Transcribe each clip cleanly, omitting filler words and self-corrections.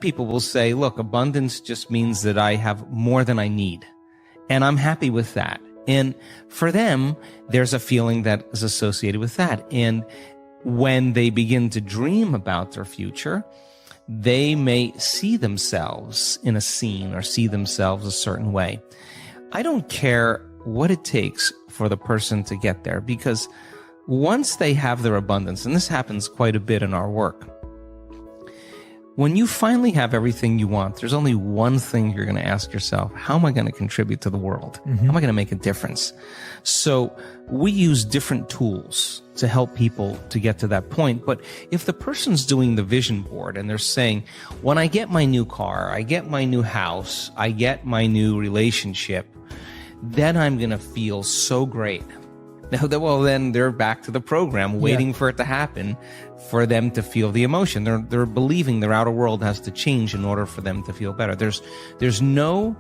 people will say, look, abundance just means that I have more than I need. And I'm happy with that. And for them, there's a feeling that is associated with that. And when they begin to dream about their future, they may see themselves in a scene or see themselves a certain way. I don't care what it takes for the person to get there, because once they have their abundance, and this happens quite a bit in our work, when you finally have everything you want, there's only one thing you're going to ask yourself: how am I going to contribute to the world? How am I going to make a difference? So we use different tools to help people to get to that point. But if the person's doing the vision board and they're saying, when I get my new car, I get my new house, I get my new relationship, then I'm going to feel so great. Well, then they're back to the program, waiting for it to happen, for them to feel the emotion. They're believing their outer world has to change in order for them to feel better. There's no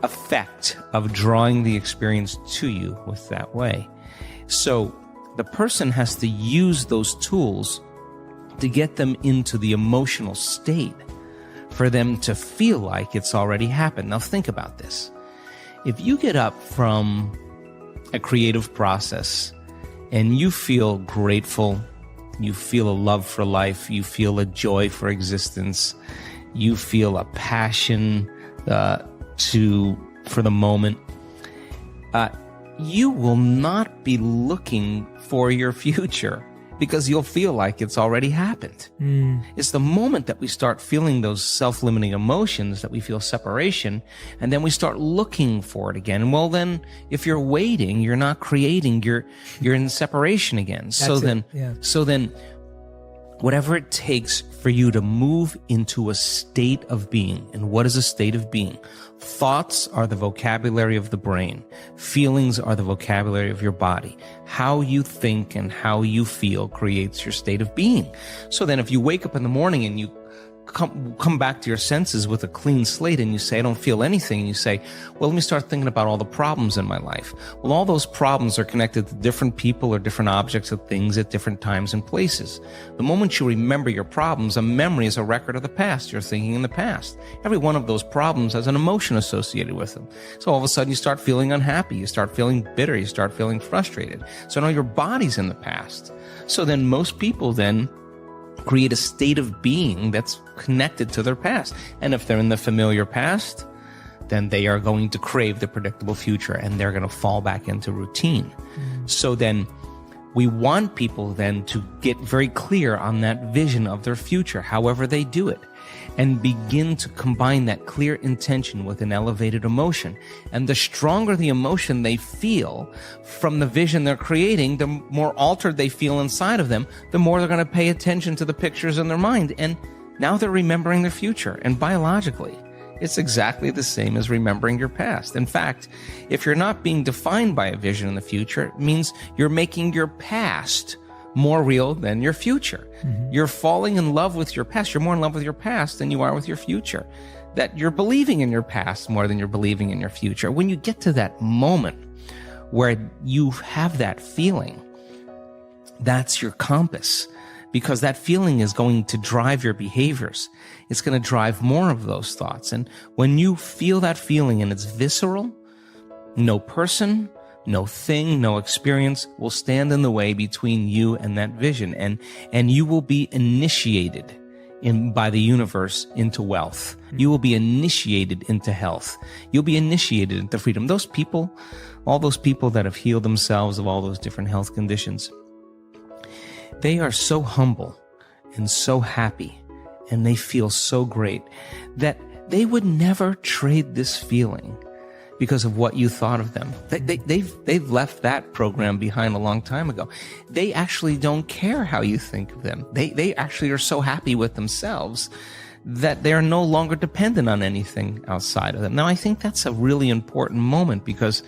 effect of drawing the experience to you with that way. So the person has to use those tools to get them into the emotional state for them to feel like it's already happened. Now think about this. If you get up from a creative process and you feel grateful, you feel a love for life, you feel a joy for existence, you feel a passion for the moment, you will not be looking for your future, because you'll feel like it's already happened. It's the moment that we start feeling those self-limiting emotions that we feel separation, and then we start looking for it again. Well, then if you're waiting, you're not creating, you're in separation again. So then whatever it takes for you to move into a state of being. And what is a state of being? Thoughts are the vocabulary of the brain. Feelings are the vocabulary of your body. How you think and how you feel creates your state of being. So then if you wake up in the morning and you come back to your senses with a clean slate and you say, I don't feel anything, and you say, well, let me start thinking about all the problems in my life. Well, all those problems are connected to different people or different objects or things at different times and places. The moment you remember your problems, a memory is a record of the past. You're thinking in the past. Every one of those problems has an emotion associated with them. So all of a sudden you start feeling unhappy, you start feeling bitter, you start feeling frustrated. So now your body's in the past. So then most people then create a state of being that's connected to their past. And if they're in the familiar past, then they are going to crave the predictable future, and they're going to fall back into routine. So then we want people then to get very clear on that vision of their future, however they do it, and begin to combine that clear intention with an elevated emotion. And the stronger the emotion they feel from the vision they're creating, the more altered they feel inside of them, the more they're going to pay attention to the pictures in their mind. And now they're remembering their future. And biologically, it's exactly the same as remembering your past. In fact, if you're not being defined by a vision in the future, it means you're making your past more real than your future. You're falling in love with your past. You're more in love with your past than you are with your future. That you're believing in your past more than you're believing in your future. When you get to that moment where you have that feeling, that's your compass, because that feeling is going to drive your behaviors. It's going to drive more of those thoughts. And when you feel that feeling and it's visceral, no person, no thing, no experience will stand in the way between you and that vision. And you will be initiated by the universe into wealth. You will be initiated into health. You'll be initiated into freedom. Those people, all those people that have healed themselves of all those different health conditions, they are so humble and so happy, and they feel so great that they would never trade this feeling because of what you thought of them. They've left that program behind a long time ago. They actually don't care how you think of them. They actually are so happy with themselves that they're no longer dependent on anything outside of them. Now, I think that's a really important moment, because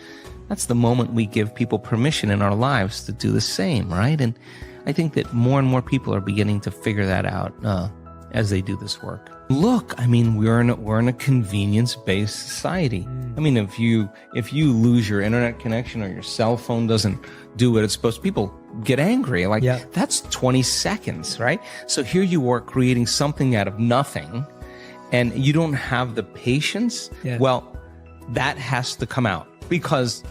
that's the moment we give people permission in our lives to do the same, right? And I think that more and more people are beginning to figure that out as they do this work. Look, I mean, we're in a convenience-based society. I mean, if you lose your internet connection or your cell phone doesn't do what it's supposed to, people get angry. Like, that's 20 seconds, right? So here you are creating something out of nothing, and you don't have the patience, well, that has to come out, because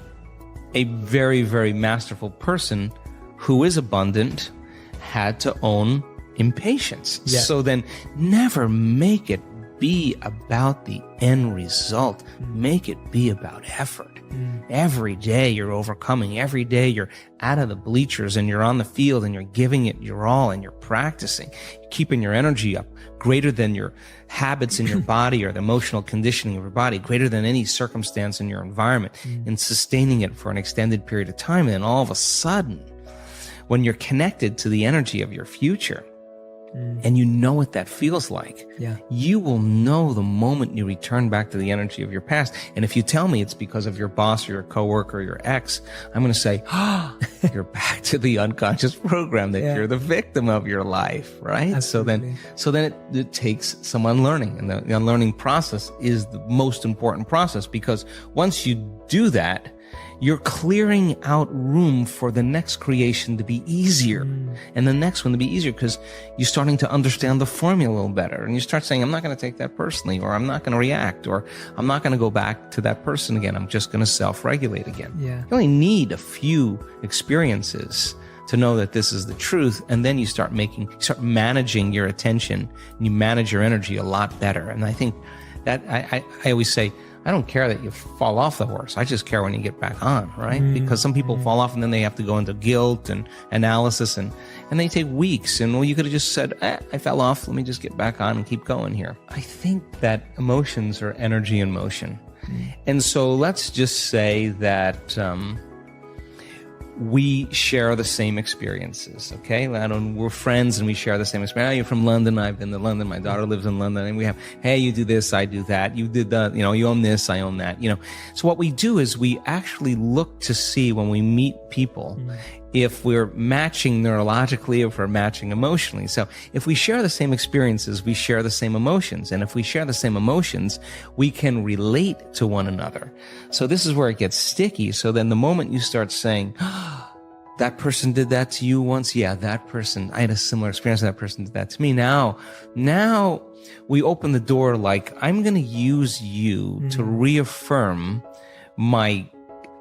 a very, very masterful person who is abundant had to own impatience. So then never make it be about the end result. Make it be about effort. Every day you're overcoming. Every day you're out of the bleachers and you're on the field and you're giving it your all and you're practicing. You're keeping your energy up greater than your habits in your body or the emotional conditioning of your body, greater than any circumstance in your environment, and sustaining it for an extended period of time. And then all of a sudden, when you're connected to the energy of your future, and you know what that feels like, you will know the moment you return back to the energy of your past. And if you tell me it's because of your boss or your coworker or your ex, I'm going to say, you're back to the unconscious program that you're the victim of your life, right? Absolutely. So then it takes some unlearning, and the unlearning process is the most important process, because once you do that, you're clearing out room for the next creation to be easier, and the next one to be easier, because you're starting to understand the formula a little better, and you start saying, I'm not going to take that personally, or I'm not going to react, or I'm not going to go back to that person again. I'm just going to self-regulate again. You only need a few experiences to know that this is the truth, and then you start managing your attention, and you manage your energy a lot better. And I think that I always say, I don't care that you fall off the horse. I just care when you get back on, right? Because some people fall off and then they have to go into guilt and analysis, and they take weeks. And well, you could have just said, I fell off. Let me just get back on and keep going here. I think that emotions are energy in motion. And so let's just say that we share the same experiences, okay? We're friends and we share the same experience. Oh, you're from London. I've been to London. My daughter lives in London. And we have, hey, you do this, I do that. You did that, you own this, I own that, So what we do is we actually look to see, when we meet people, if we're matching neurologically, if we're matching emotionally. So if we share the same experiences, we share the same emotions. And if we share the same emotions, we can relate to one another. So this is where it gets sticky. So then the moment you start saying, that person did that to you once. Yeah, that person, I had a similar experience. That person did that to me. Now we open the door, like, I'm going to use you to reaffirm my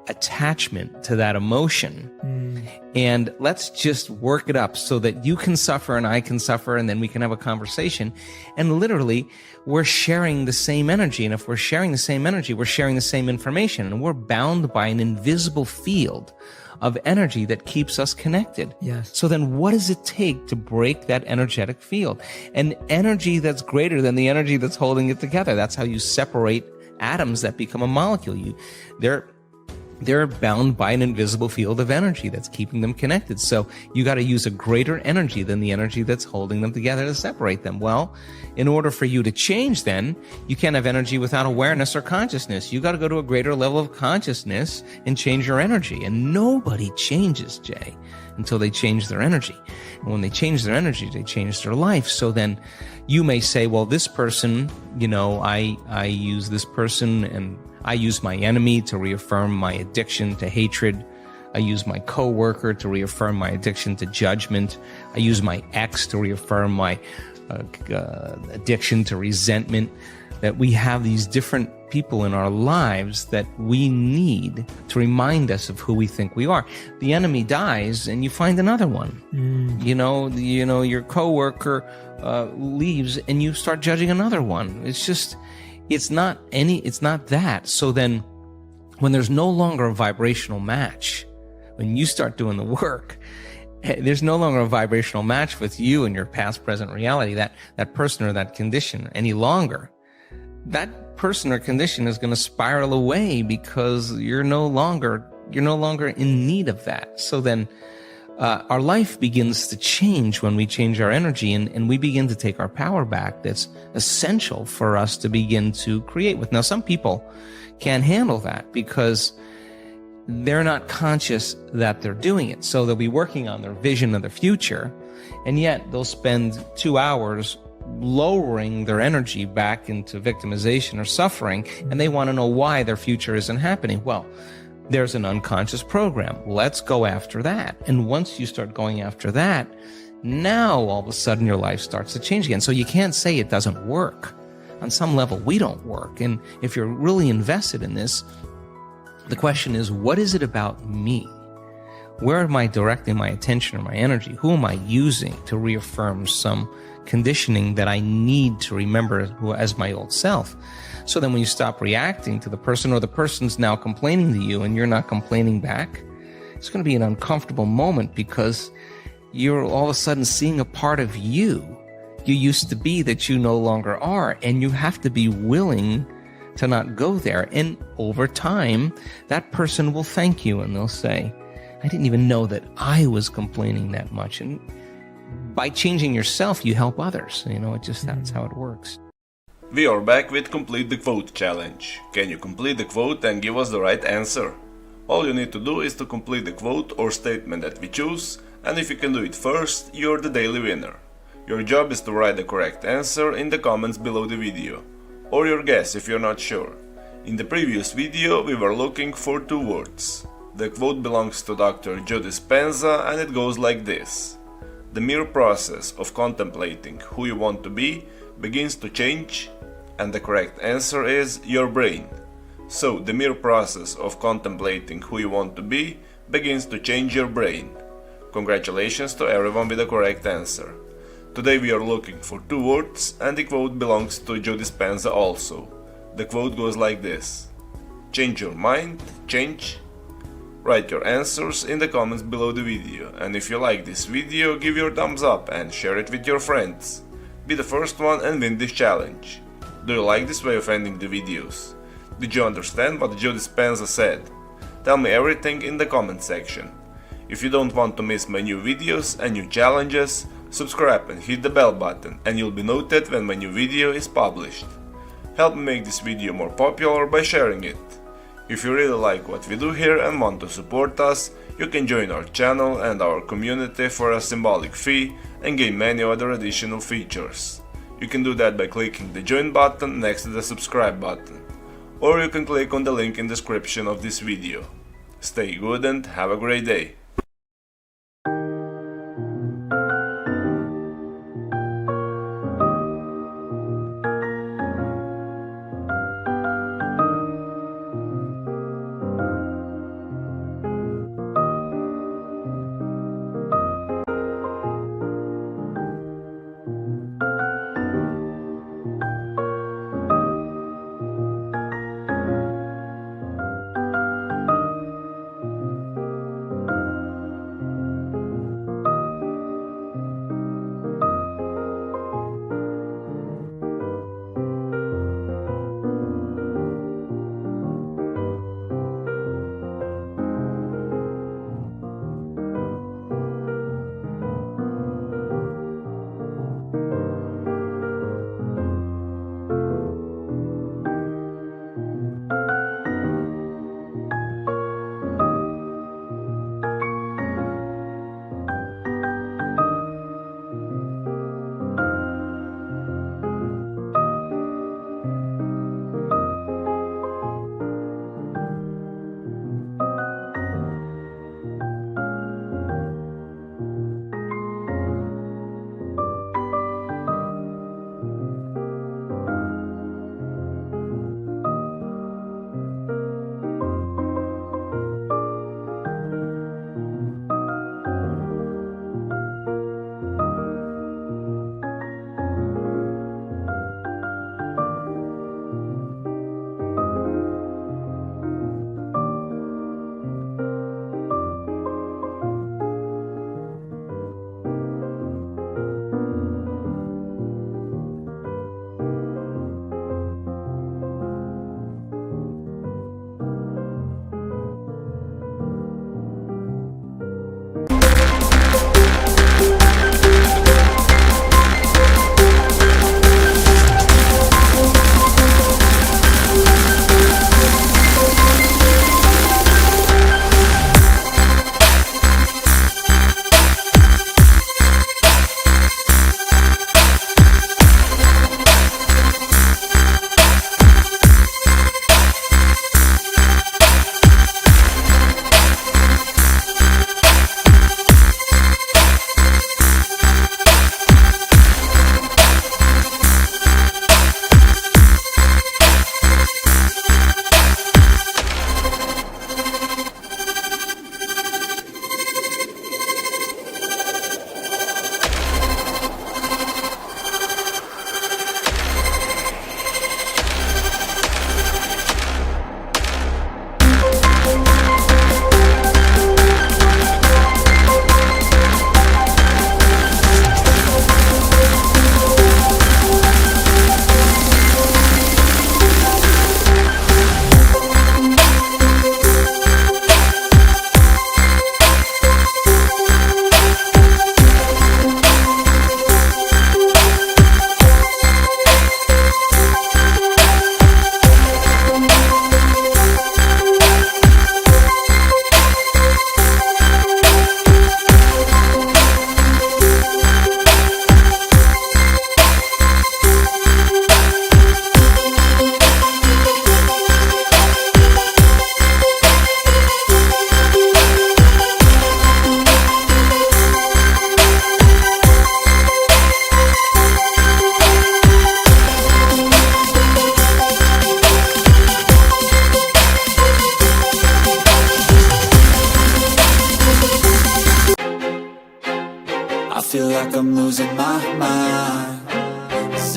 attachment to that emotion. And let's just work it up so that you can suffer and I can suffer, and then we can have a conversation. And literally, we're sharing the same energy. And if we're sharing the same energy, we're sharing the same information, and we're bound by an invisible field of energy that keeps us connected. So then what does it take to break that energetic field? An energy that's greater than the energy that's holding it together. That's how you separate atoms that become a molecule. They're bound by an invisible field of energy that's keeping them connected. So you got to use a greater energy than the energy that's holding them together to separate them. Well, in order for you to change, then you can't have energy without awareness or consciousness. You got to go to a greater level of consciousness and change your energy. And nobody changes, Jay, until they change their energy. And when they change their energy, they change their life. So then you may say, well, this person, I use this person, and I use my enemy to reaffirm my addiction to hatred. I use my coworker to reaffirm my addiction to judgment. I use my ex to reaffirm my addiction to resentment. That we have these different people in our lives that we need to remind us of who we think we are. The enemy dies and you find another one. Your coworker leaves and you start judging another one. It's not that. So then when there's no longer a vibrational match, when you start doing the work, there's no longer a vibrational match with you and your past, present reality, that person or that condition any longer. That person or condition is going to spiral away because you're no longer in need of that. So then our life begins to change when we change our energy, and we begin to take our power back. That's essential for us to begin to create with. Now, some people can't handle that because they're not conscious that they're doing it. So they'll be working on their vision of the future, and yet they'll spend 2 hours lowering their energy back into victimization or suffering, and they want to know why their future isn't happening. Well, there's an unconscious program. Let's go after that. And once you start going after that, now all of a sudden your life starts to change again. So you can't say it doesn't work. on some level we don't work. And if you're really invested in this, the question is, what is it about me? Where am I directing my attention or my energy? Who am I using to reaffirm some conditioning that I need to remember as my old self? So then when you stop reacting to the person, or the person's now complaining to you and you're not complaining back, it's going to be an uncomfortable moment, because you're all of a sudden seeing a part of you used to be that you no longer are, and you have to be willing to not go there. And over time, that person will thank you and they'll say, I didn't even know that I was complaining that much. And by changing yourself, you help others. That's how it works. We are back with Complete the Quote challenge. Can you complete the quote and give us the right answer? All you need to do is to complete the quote or statement that we choose, and if you can do it first, you're the daily winner. Your job is to write the correct answer in the comments below the video, or your guess if you're not sure. In the previous video we were looking for 2 words. The quote belongs to Dr. Joe Dispenza and it goes like this. The mere process of contemplating who you want to be begins to change, and the correct answer is your brain. So the mere process of contemplating who you want to be begins to change your brain. Congratulations to everyone with the correct answer. Today we are looking for 2 words and the quote belongs to Joe Dispenza also. The quote goes like this. Change your mind, change. Write your answers in the comments below the video, and if you like this video, give your thumbs up and share it with your friends. Be the first one and win this challenge. Do you like this way of ending the videos? Did you understand what Joe Dispenza said? Tell me everything in the comment section. If you don't want to miss my new videos and new challenges, subscribe and hit the bell button and you'll be notified when my new video is published. Help me make this video more popular by sharing it. If you really like what we do here and want to support us, you can join our channel and our community for a symbolic fee and gain many other additional features. You can do that by clicking the join button next to the subscribe button, or you can click on the link in the description of this video. Stay good and have a great day.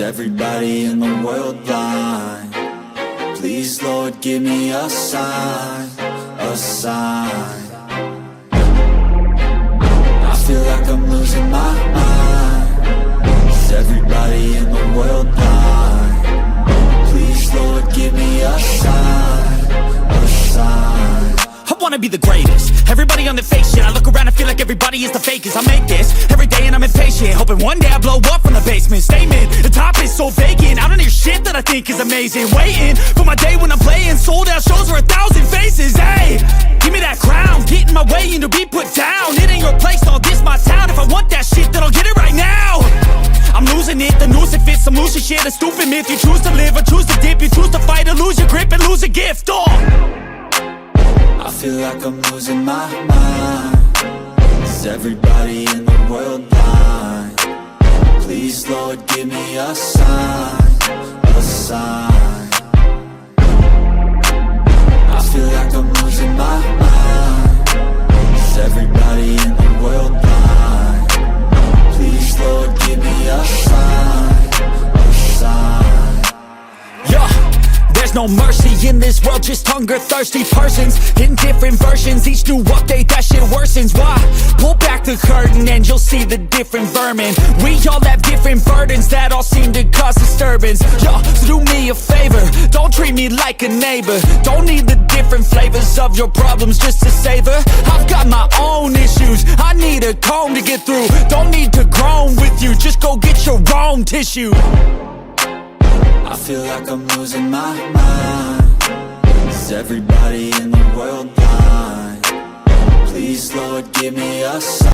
everybody in the world blind? Please, Lord, give me a sign, a sign. I feel like I'm losing my mind. Is everybody in the world blind? Please, Lord, give me a sign, a sign. I wanna be the greatest. Everybody on the fake shit. I look around and feel like everybody is the fakest. I make this every day and I'm impatient, hoping one day I blow up from the basement. Statement, the top is so vacant. I don't hear shit that I think is amazing. Waiting for my day when I'm playing sold out shows for 1,000 faces. Hey, give me that crown, get in my way and to be put down. It ain't your place, no, this my town. If I want that shit, then I'll get it right now. I'm losing it, the noose it fits. I'm losing shit, a stupid myth. You choose to live or choose to dip. You choose to fight or lose your grip and lose a gift. I feel like I'm losing my mind. Is everybody in the world blind? Please, Lord, give me a sign, a sign. I feel like I'm losing my mind. Is everybody in the world blind? Please, Lord, give me a sign, a sign. Yeah. There's no mercy in this world, just hunger-thirsty persons in different versions. Each new update, that shit worsens. Why? Pull back the curtain and you'll see the different vermin. We all have different burdens that all seem to cause disturbance. Yo, so do me a favor, don't treat me like a neighbor. Don't need the different flavors of your problems just to savor. I've got my own issues, I need a comb to get through. Don't need to groan with you, just go get your own tissue. I feel like I'm losing my mind. Is everybody in the world blind? Please, Lord, give me a sign.